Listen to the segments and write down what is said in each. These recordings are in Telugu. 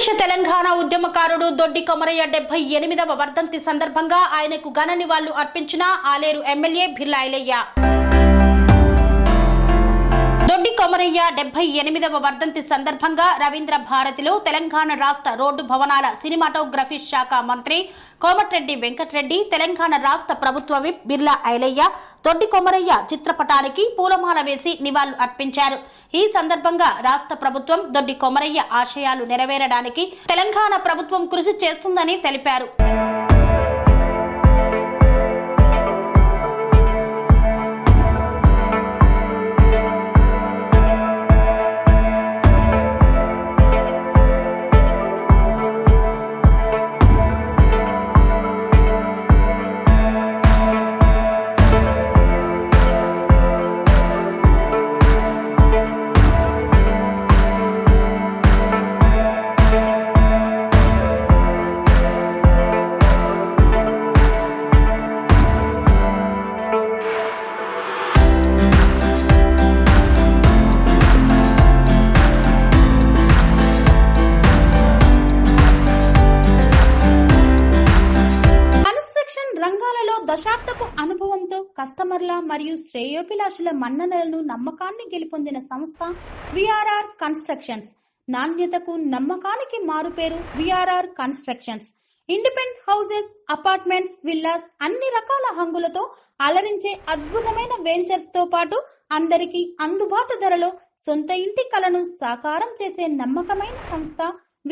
ఆదర్శ తెలంగాణ ఉద్యమకారుడు దొడ్డి కొమరయ్య 78వ వర్ధంతి సందర్భంగా ఆయనకు ఘన నివాళులు అర్పించిన ఆలేరు ఎమ్మెల్యే బిర్లా ఐలయ్య. దొడ్డి కొమరయ్య 78వ వర్ధంతి సందర్భంగా రవీంద్ర భారతిలో తెలంగాణ రాష్ట్ర రోడ్డు భవనాల సినిమాటోగ్రఫీ శాఖ మంత్రి కోమటిరెడ్డి వెంకటరెడ్డి, తెలంగాణ రాష్ట్ర ప్రభుత్వ విప్ బిర్లా ఐలయ్య దొడ్డి కొమరయ్య చిత్రపటానికి పూలమాల వేసి నివాళులు అర్పించారు. ఈ సందర్భంగా రాష్ట్ర ప్రభుత్వం దొడ్డి కొమరయ్య ఆశయాలు నెరవేరడానికి తెలంగాణ ప్రభుత్వం కృషి చేస్తుందని తెలిపారు. దశాబ్దపు అనుభవంతో కస్టమర్ల మరియు శ్రేయోభిలాషుల మన్ననలను నమ్మకాన్ని గెలుపొందిన సంస్థ విఆర్ఆర్ కన్స్ట్రక్షన్స్. నాణ్యతకు నమ్మకానికి మారుపేరు VRR constructions. Independent houses, apartments, villas అన్ని రకాల హంగులతో అలరించే అద్భుతమైన వెంచర్స్ తో పాటు అందరికీ అందుబాటు ధరలో సొంత ఇంటి కలను సాకారం చేసే నమ్మకమైన సంస్థ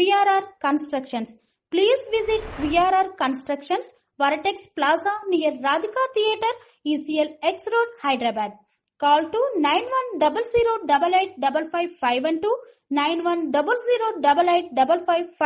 VRR constructions. Please visit VRR constructions, Varatex Plaza near Radhika Theatre, ECL X Road, Hyderabad. Call to 9100885551 9100885559.